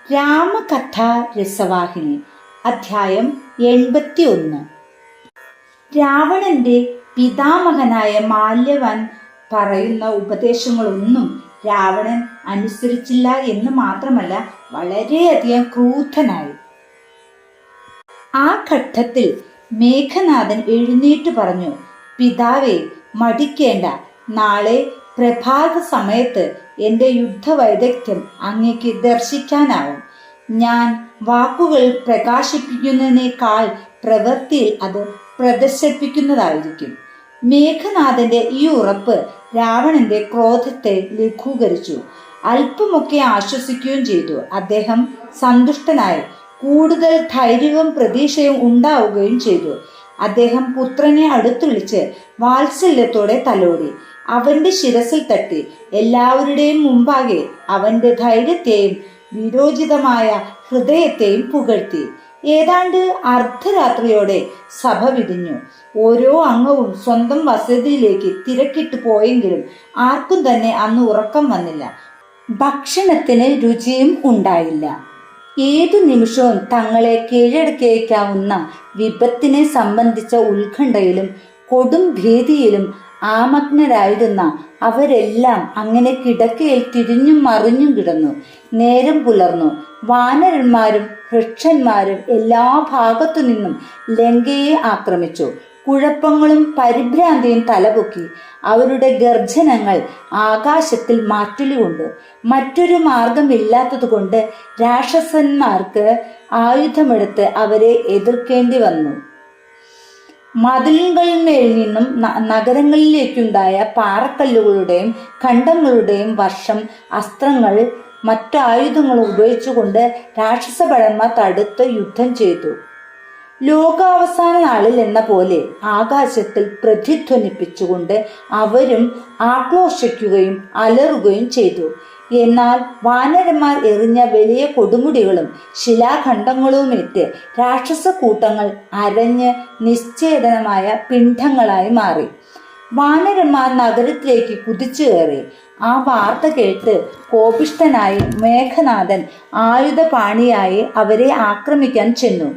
രാമകഥ രസവാഹിനി അധ്യായം 81. രാവണന്റെ പിതാമഹനായ മാല്യവാൻ പറയുന്ന ഉപദേശങ്ങളൊന്നും രാവണൻ അനുസരിച്ചില്ല എന്ന് മാത്രമല്ല വളരെയധികം ക്രൂദ്ധനായി. ആ ഘട്ടത്തിൽ മേഘനാഥൻ എഴുന്നേറ്റ് പറഞ്ഞു, പിതാവേ, മടിക്കേണ്ട. നാളെ പ്രഭാത സമയത്ത് എൻ്റെ യുദ്ധവൈദഗ്ധ്യം അങ്ങേക്ക് ദർശിക്കാനാവും. ഞാൻ വാക്കുകൾ പ്രകാശിപ്പിക്കുന്നതിനേക്കാൾ പ്രവൃത്തിയിൽ അത് പ്രദർശിപ്പിക്കുന്നതായിരിക്കും. മേഘനാഥന്റെ ഈ ഉറപ്പ് രാവണന്റെ ക്രോധത്തെ ലഘൂകരിച്ചു. അല്പമൊക്കെ ആശ്വസിക്കുകയും ചെയ്തു. അദ്ദേഹം സന്തുഷ്ടനായി. കൂടുതൽ ധൈര്യവും പ്രതീക്ഷയും ഉണ്ടാവുകയും ചെയ്തു. അദ്ദേഹം പുത്രനെ അടുത്തു വിളിച്ച് വാത്സല്യത്തോടെ തലോടി. അവന്റെ ശിരസിൽ തട്ടി എല്ലാവരുടെയും മുമ്പാകെ അവന്റെ ധൈര്യത്തെയും വിരോചിതമായ ഹൃദയത്തെയും പുകഴ്ത്തി. ഏതാണ്ട് അർദ്ധരാത്രിയോടെ സഭ വിരിഞ്ഞു. ഓരോ അംഗവും സ്വന്തം വസതിയിലേക്ക് തിരക്കിട്ട് പോയെങ്കിലും ആർക്കും തന്നെ അന്ന് ഉറക്കം വന്നില്ല. ഭക്ഷണത്തിന് രുചിയും ഉണ്ടായില്ല. ഏതു നിമിഷവും തങ്ങളെ കീഴടക്കിയേക്കാവുന്ന വിപത്തിനെ സംബന്ധിച്ച ഉത്കണ്ഠയിലും കൊടും ഭീതിയിലും ആമഗ്നരായിരുന്ന അവരെല്ലാം അങ്ങനെ കിടക്കയിൽ തിരിഞ്ഞും മറിഞ്ഞും കിടന്നു. നേരം പുലർന്നു. വാനരന്മാരും വൃക്ഷന്മാരും എല്ലാ ഭാഗത്തു നിന്നും ലങ്കയെ ആക്രമിച്ചു. കുഴപ്പങ്ങളും പരിഭ്രാന്തിയും തലപൊക്കി. അവരുടെ ഗർജനങ്ങൾ ആകാശത്തിൽ മാറ്റുലികൊണ്ടു. മറ്റൊരു മാർഗമില്ലാത്തതുകൊണ്ട് രാക്ഷസന്മാർക്ക് ആയുധമെടുത്ത് അവരെ എതിർക്കേണ്ടി വന്നു. മതിലുകളിന്മേൽ നിന്നും നഗരങ്ങളിലേക്കുണ്ടായ പാറക്കല്ലുകളുടെയും ഖണ്ഡങ്ങളുടെയും വർഷം, അസ്ത്രങ്ങൾ, മറ്റായുധങ്ങൾ ഉപയോഗിച്ചുകൊണ്ട് രാക്ഷസ ഭടന്മാർ തടുത്ത് യുദ്ധം ചെയ്തു. ലോകാവസാന നാളിൽ എന്ന പോലെ ആകാശത്തിൽ പ്രതിധ്വനിപ്പിച്ചുകൊണ്ട് അവരും ആക്രോശിക്കുകയും അലറുകയും ചെയ്തു. എന്നാൽ വാനരന്മാർ എറിഞ്ഞ വലിയ കൊടുമുടികളും ശിലാഖണ്ഡങ്ങളുമേറ്റ് രാക്ഷസ കൂട്ടങ്ങൾ അരഞ്ഞ് നിശ്ചേതനമായ പിണ്ഡങ്ങളായി മാറി. വാനരന്മാർ നഗരത്തിലേക്ക് കുതിച്ചു കയറി. ആ വാർത്ത കേട്ട് കോപിഷ്ഠനായി മേഘനാഥൻ ആയുധപാണിയായി അവരെ ആക്രമിക്കാൻ ചെന്നു.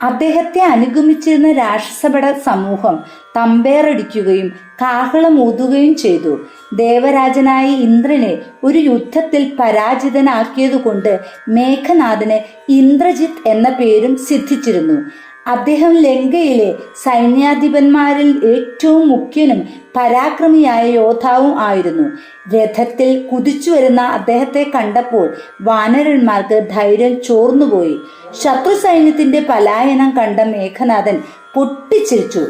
അദ്ദേഹത്തെ അനുഗമിച്ചിരുന്ന രാക്ഷസപട സമൂഹം തമ്പേറടിക്കുകയും കാഹളമൂതുകയും ചെയ്തു. ദേവരാജനായ ഇന്ദ്രനെ ഒരു യുദ്ധത്തിൽ പരാജിതനാക്കിയതുകൊണ്ട് മേഘനാഥന് ഇന്ദ്രജിത്ത് എന്ന പേരും സിദ്ധിച്ചിരുന്നു. അദ്ദേഹം ലങ്കയിലെ സൈന്യാധിപന്മാരിൽ ഏറ്റവും മുഖ്യനും പരാക്രമിയായ യോദ്ധാവും ആയിരുന്നു. രഥത്തിൽ കുതിച്ചു വരുന്ന അദ്ദേഹത്തെ കണ്ടപ്പോൾ വാനരന്മാർക്ക് ധൈര്യം ചോർന്നുപോയി. ശത്രു സൈന്യത്തിന്റെ പലായനം കണ്ട മേഘനാഥൻ പൊട്ടിച്ചിരിച്ചു.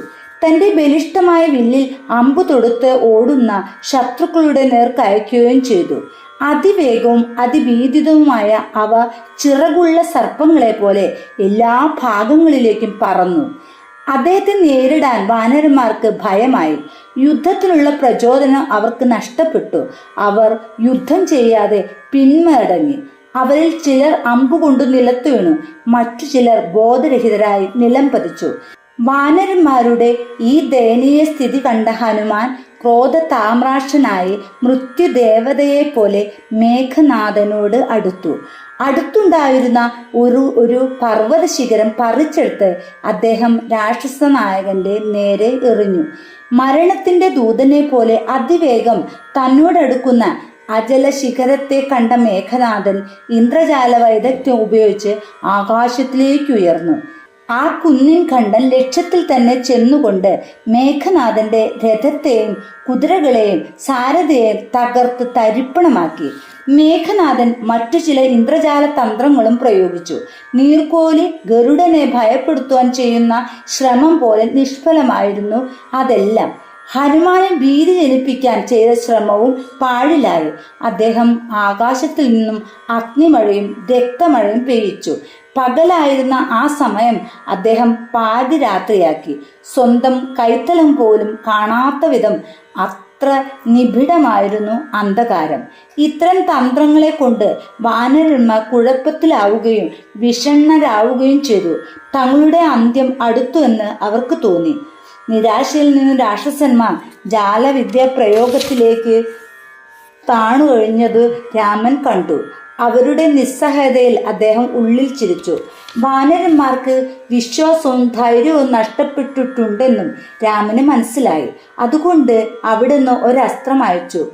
തന്റെ ബലിഷ്ഠമായ വില്ലിൽ അമ്പു തൊടുത്ത് ഓടുന്ന ശത്രുക്കളുടെ നേർക്കയക്കുകയും ചെയ്തു. അതിവേഗവും അതിഭീതിതവുമായ അവ ചിറകുള്ള സർപ്പങ്ങളെ പോലെ എല്ലാ ഭാഗങ്ങളിലേക്കും പറന്നു. അദ്ദേഹത്തെ നേരിടാൻ വാനരന്മാർക്ക് ഭയമായി. യുദ്ധത്തിനുള്ള പ്രചോദനം അവർക്ക് നഷ്ടപ്പെട്ടു. അവർ യുദ്ധം ചെയ്യാതെ പിന്മടങ്ങി. അവരിൽ ചിലർ അമ്പുകൊണ്ടു നിലത്തു വീണു. മറ്റു ചിലർ ബോധരഹിതരായി നിലം പതിച്ചു. വാനരന്മാരുടെ ഈ ദയനീയ സ്ഥിതി കണ്ട ഹനുമാൻ ക്രോധ താമ്രാക്ഷനായി മൃത്യുദേവതയെ പോലെ മേഘനാഥനോട് അടുത്തുണ്ടായിരുന്ന ഒരു പർവ്വത ശിഖരം പറിച്ചെടുത്ത് അദ്ദേഹം രാക്ഷസ നായകന്റെ നേരെ എറിഞ്ഞു. മരണത്തിന്റെ ദൂതനെ പോലെ അതിവേഗം തന്നോടടുക്കുന്ന അജല ശിഖരത്തെ കണ്ട മേഘനാഥൻ ഇന്ദ്രജാല വൈദഗ്ധ്യം ഉപയോഗിച്ച് ആകാശത്തിലേക്ക് ഉയർന്നു. ആ കുന്നിൻ ഖണ്ഡൻ ലക്ഷ്യത്തിൽ തന്നെ ചെന്നുകൊണ്ട് മേഘനാഥന്റെ രഥത്തെയും കുതിരകളെയും സാരഥയെയും തകർത്ത് തരിപ്പണമാക്കി. മേഘനാഥൻ മറ്റു ചില ഇന്ദ്രജാല തന്ത്രങ്ങളും പ്രയോഗിച്ചു. നീർക്കോലി ഗരുഡനെ ഭയപ്പെടുത്തുവാൻ ചെയ്യുന്ന ശ്രമം പോലെ നിഷ്ഫലമായിരുന്നു അതെല്ലാം. ഹനുമാനെ ഭീതി ജനിപ്പിക്കാൻ ചെയ്ത ശ്രമവും പാഴിലായി. അദ്ദേഹം ആകാശത്തിൽ നിന്നും അഗ്നിമഴയും രക്തമഴയും പെയ്യിച്ചു. പകലായിരുന്ന ആ സമയം അദ്ദേഹം പാതിരാത്രിയാക്കി. സ്വന്തം കൈത്തലം പോലും കാണാത്ത വിധം അത്ര നിബിഡമായിരുന്നു അന്ധകാരം. ഇത്തരം തന്ത്രങ്ങളെ കൊണ്ട് വാനരന്മാർ കുഴപ്പത്തിലാവുകയും വിഷണ്ണരാവുകയും ചെയ്തു. തങ്ങളുടെ അന്ത്യം അടുത്തുവെന്ന് അവർക്ക് തോന്നി. നിരാശയിൽ നിന്ന് രാക്ഷസന്മാർ ജാലവിദ്യ പ്രയോഗത്തിലേക്ക് താണു കഴിഞ്ഞത് രാമൻ കണ്ടു. അവരുടെ നിസ്സഹായതയിൽ അദ്ദേഹം ഉള്ളിൽ ചിരിച്ചു. വാനരന്മാർക്ക് വിശ്വാസവും ധൈര്യവും നഷ്ടപ്പെട്ടിട്ടുണ്ടെന്നും രാമന് മനസ്സിലായി. അതുകൊണ്ട് അവിടുന്ന് ഒരസ്ത്രം അയച്ചു.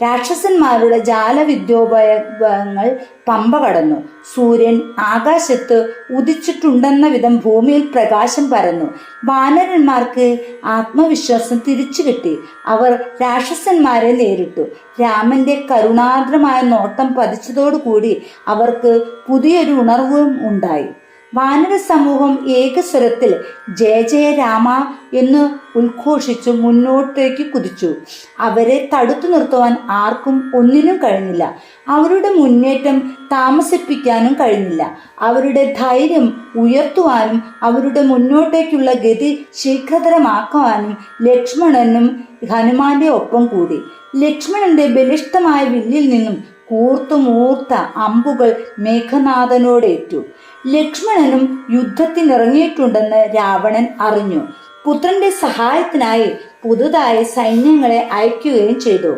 രാക്ഷസന്മാരുടെ ജാലവിദ്യോപകങ്ങൾ പമ്പ കടന്നു. സൂര്യൻ ആകാശത്ത് ഉദിച്ചിട്ടുണ്ടെന്ന വിധം ഭൂമിയിൽ പ്രകാശം പരന്നു. വാനരന്മാർക്ക് ആത്മവിശ്വാസം തിരിച്ചു കിട്ടി. അവർ രാക്ഷസന്മാരെ നേരിട്ടു. രാമന്റെ കരുണാർദ്രമായ നോട്ടം പതിച്ചതോടുകൂടി അവർക്ക് പുതിയൊരു ഉണർവും ഉണ്ടായി. വാനര സമൂഹം ഏകസ്വരത്തിൽ ജയ ജയ രാമ എന്ന് ഉദ്ഘോഷിച്ചു മുന്നോട്ടേക്ക് കുതിച്ചു. അവരെ തടുത്തു നിർത്തുവാൻ ആർക്കും ഒന്നിനും കഴിഞ്ഞില്ല. അവരുടെ മുന്നേറ്റം താമസിപ്പിക്കാനും കഴിഞ്ഞില്ല. അവരുടെ ധൈര്യം ഉയർത്തുവാനും അവരുടെ മുന്നോട്ടേക്കുള്ള ഗതി ശീഘ്രതരമാക്കുവാനും ലക്ഷ്മണനും ഹനുമാന്റെ ഒപ്പം കൂടി. ലക്ഷ്മണന്റെ ബലിഷ്ഠമായ വില്ലിൽ നിന്നും കൂർത്തുമൂർത്ത അമ്പുകൾ മേഘനാഥനോടേറ്റു. ലക്ഷ്മണനും യുദ്ധത്തിനിറങ്ങിയിട്ടുണ്ടെന്ന് രാവണൻ അറിഞ്ഞു. പുത്രന്റെ സഹായത്തിനായി പുതുതായി സൈന്യങ്ങളെ അയക്കുകയും ചെയ്തു.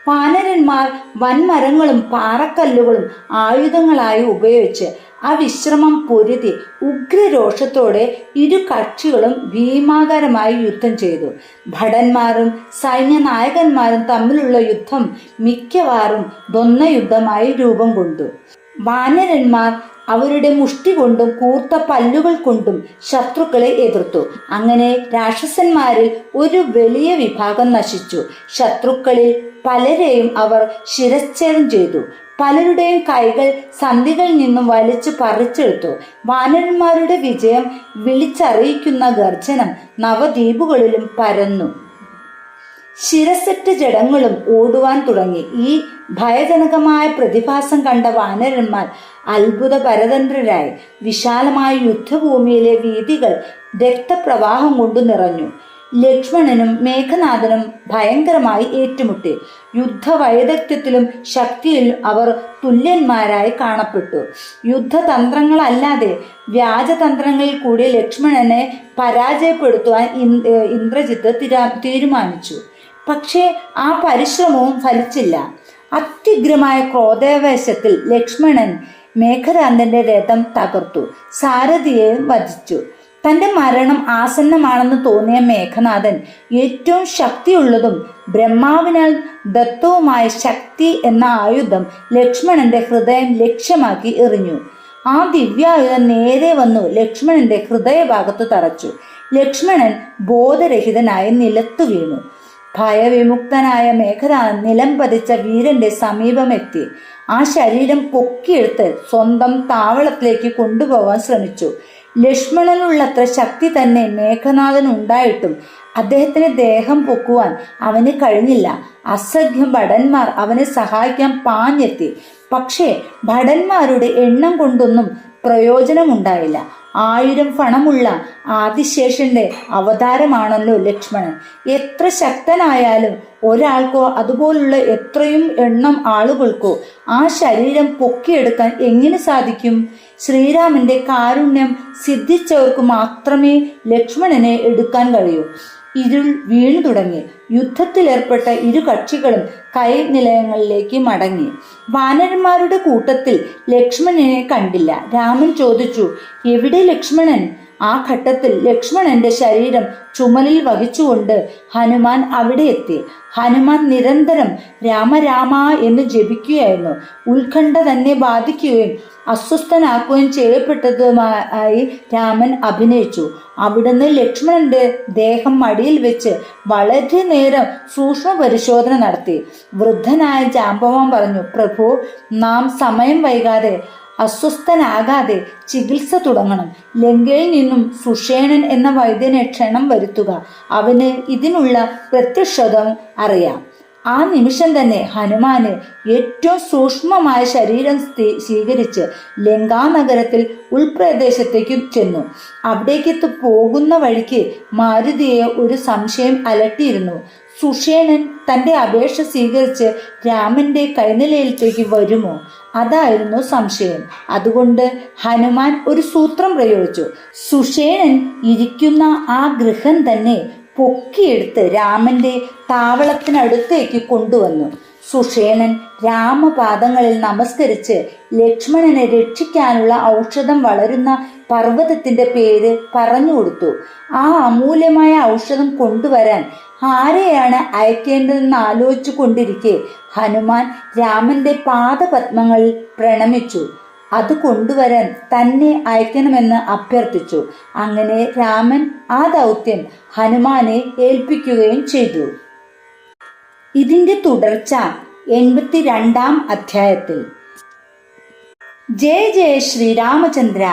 വാനരന്മാർ വൻമരങ്ങളും പാറക്കല്ലുകളും ആയുധങ്ങളായി ഉപയോഗിച്ച് അവിശ്രമം പൊരുതി ഉഗ്രരോഷത്തോടെ ഇരു കക്ഷികളും ഭീമാകരമായി യുദ്ധം ചെയ്തു. ഭടന്മാരും സൈന്യനായകന്മാരും തമ്മിലുള്ള യുദ്ധം മിക്കവാറും ദ്വന്ദ്വയുദ്ധമായി രൂപം കൊണ്ടു. വാനരന്മാർ അവരുടെ മുഷ്ടി കൊണ്ടും കൂർത്ത പല്ലുകൾ കൊണ്ടും ശത്രുക്കളെ എതിർത്തു. അങ്ങനെ രാക്ഷസന്മാരിൽ ഒരു വലിയ വിഭാഗം നശിച്ചു. ശത്രുക്കളിൽ പലരെയും അവർ ശിരച്ഛേദം ചെയ്തു. പലരുടെയും കൈകൾ സന്ധികളിൽ നിന്നും വലിച്ചു പറിച്ചെടുത്തു. വാനരന്മാരുടെ വിജയം വിളിച്ചറിയിക്കുന്ന ഗർജനം നവദ്വീപുകളിലും പരന്നു. ശിരസെറ്റ ജഡങ്ങളും ഓടുവാൻ തുടങ്ങി. ഈ ഭയജനകമായ പ്രതിഭാസം കണ്ട വാനരന്മാർ അത്ഭുത പരതന്ത്രരായി. വിശാലമായ യുദ്ധഭൂമിയിലെ വീഥികൾ രക്തപ്രവാഹം കൊണ്ട് നിറഞ്ഞു. ലക്ഷ്മണനും മേഘനാഥനും ഭയങ്കരമായി ഏറ്റുമുട്ടി. യുദ്ധവൈദഗ്ധ്യത്തിലും ശക്തിയിലും അവർ തുല്യന്മാരായി കാണപ്പെട്ടു. യുദ്ധതന്ത്രങ്ങളല്ലാതെ വ്യാജതന്ത്രങ്ങളിൽ കൂടി ലക്ഷ്മണനെ പരാജയപ്പെടുത്തുവാൻ ഇന്ദ്രജിത്ത് തീരുമാനിച്ചു. പക്ഷേ ആ പരിശ്രമവും ഫലിച്ചില്ല. അത്യുഗ്രമായ ക്രോധാവേശത്തിൽ ലക്ഷ്മണൻ മേഘനാഥന്റെ രഥം തകർത്തു. സാരഥിയെയും വധിച്ചു. തന്റെ മരണം ആസന്നമാണെന്ന് തോന്നിയ മേഘനാഥൻ ഏറ്റവും ശക്തിയുള്ളതും ബ്രഹ്മാവിനാൽ ദത്തവുമായ ശക്തി എന്ന ആയുധം ലക്ഷ്മണന്റെ ഹൃദയം ലക്ഷ്യമാക്കി എറിഞ്ഞു. ആ ദിവ്യായുധം നേരെ വന്നു ലക്ഷ്മണന്റെ ഹൃദയഭാഗത്ത് തറച്ചു. ലക്ഷ്മണൻ ബോധരഹിതനായി നിലത്തു വീണു. ഭയവിമുക്തനായ മേഘനാഥൻ നിലം പതിച്ച വീരന്റെ സമീപമെത്തി. ആ ശരീരം പൊക്കിയെടുത്ത് സ്വന്തം താവളത്തിലേക്ക് കൊണ്ടുപോകാൻ ശ്രമിച്ചു. ലക്ഷ്മണനുള്ളത്ര ശക്തി തന്നെ മേഘനാഥൻ ഉണ്ടായിട്ടും അദ്ദേഹത്തിന് ദേഹം പൊക്കുവാൻ അവന് കഴിഞ്ഞില്ല. അസംഖ്യം ഭടന്മാർ അവനെ സഹായിക്കാൻ പാഞ്ഞെത്തി. പക്ഷേ ഭടന്മാരുടെ എണ്ണം കൊണ്ടൊന്നും പ്രയോജനമുണ്ടായില്ല. 1000 ഫണമുള്ള ആദിശേഷന്റെ അവതാരമാണല്ലോ ലക്ഷ്മണൻ. എത്ര ശക്തനായാലും ഒരാൾക്കോ അതുപോലുള്ള എത്രയും എണ്ണം ആളുകൾക്കോ ആ ശരീരം പൊക്കിയെടുക്കാൻ എങ്ങനെ സാധിക്കും? ശ്രീരാമന്റെ കാരുണ്യം സിദ്ധിച്ചവർക്ക് മാത്രമേ ലക്ഷ്മണനെ എടുക്കാൻ കഴിയൂ. ഇരുൾ വീണു തുടങ്ങി. യുദ്ധത്തിലേർപ്പെട്ട ഇരു കക്ഷികളും കൈനിലയങ്ങളിലേക്ക് മടങ്ങി. വാനരന്മാരുടെ കൂട്ടത്തിൽ ലക്ഷ്മണനെ കണ്ടില്ല. രാമൻ ചോദിച്ചു, എവിടെ ലക്ഷ്മണൻ? ആ ഘട്ടത്തിൽ ലക്ഷ്മണന്റെ ശരീരം ചുമലിൽ വഹിച്ചുകൊണ്ട് ഹനുമാൻ അവിടെ എത്തി. ഹനുമാൻ നിരന്തരം രാമ രാമ എന്ന് ജപിക്കുകയായിരുന്നു. ഉത്കണ്ഠ തന്നെ ബാധിക്കുകയും അസ്വസ്ഥനാക്കുകയും ചെയ്യപ്പെട്ടതുമായി രാമൻ അഭിനയിച്ചു. അവിടുന്ന് ലക്ഷ്മണന്റെ ദേഹം മടിയിൽ വെച്ച് വളരെ നേരം സൂക്ഷ്മ പരിശോധന നടത്തി. വൃദ്ധനായ ജാമ്പവാൻ പറഞ്ഞു, പ്രഭു, നാം സമയം വൈകാതെ അസ്വസ്ഥനാകാതെ ചികിത്സ തുടങ്ങണം. ലങ്കയിൽ നിന്നും സുഷേണൻ എന്ന വൈദ്യനെ ക്ഷണം വരുത്തുക. അവന് ഇതിനുള്ള പ്രത്യക്ഷത അറിയാം. ആ നിമിഷം തന്നെ ഹനുമാന് ഏറ്റവും സൂക്ഷ്മമായ ശരീരം സ്വീകരിച്ച് ലങ്കാനഗരത്തിൽ ഉൾപ്രദേശത്തേക്ക് ചെന്നു. അവിടേക്ക് പോകുന്ന വഴിക്ക് മാരുതിയെ ഒരു സംശയം അലട്ടിയിരുന്നു. സുഷേണൻ തന്റെ അപേക്ഷ സ്വീകരിച്ച് രാമന്റെ കൈനിലയത്തേക്ക് വരുമോ? അതായിരുന്നു സംശയം. അതുകൊണ്ട് ഹനുമാൻ ഒരു സൂത്രം പ്രയോഗിച്ചു. സുഷേണൻ ഇരിക്കുന്ന ആ ഗൃഹം തന്നെ പൊക്കിയെടുത്ത് രാമന്റെ താവളത്തിനടുത്തേക്ക് കൊണ്ടുവന്നു. സുഷേണൻ രാമപാദങ്ങളിൽ നമസ്കരിച്ച് ലക്ഷ്മണനെ രക്ഷിക്കാനുള്ള ഔഷധം വളരുന്ന പർവ്വതത്തിന്റെ പേര് പറഞ്ഞു കൊടുത്തു. ആ അമൂല്യമായ ഔഷധം കൊണ്ടുവരാൻ ആരെയാണ് അയക്കേണ്ടതെന്ന് ആലോചിച്ചു കൊണ്ടിരിക്കെ ഹനുമാൻ രാമന്റെ പാദപത്മങ്ങളിൽ പ്രണമിച്ചു. അത് കൊണ്ടുവരാൻ തന്നെ അയക്കണമെന്ന് അഭ്യർത്ഥിച്ചു. അങ്ങനെ രാമൻ ആ ദൗത്യം ഹനുമാനെ ഏൽപ്പിക്കുകയും ചെയ്തു. ഇതിന്റെ തുടർച്ച 82-ാം അധ്യായത്തിൽ. ജയ ജയ ശ്രീരാമചന്ദ്ര.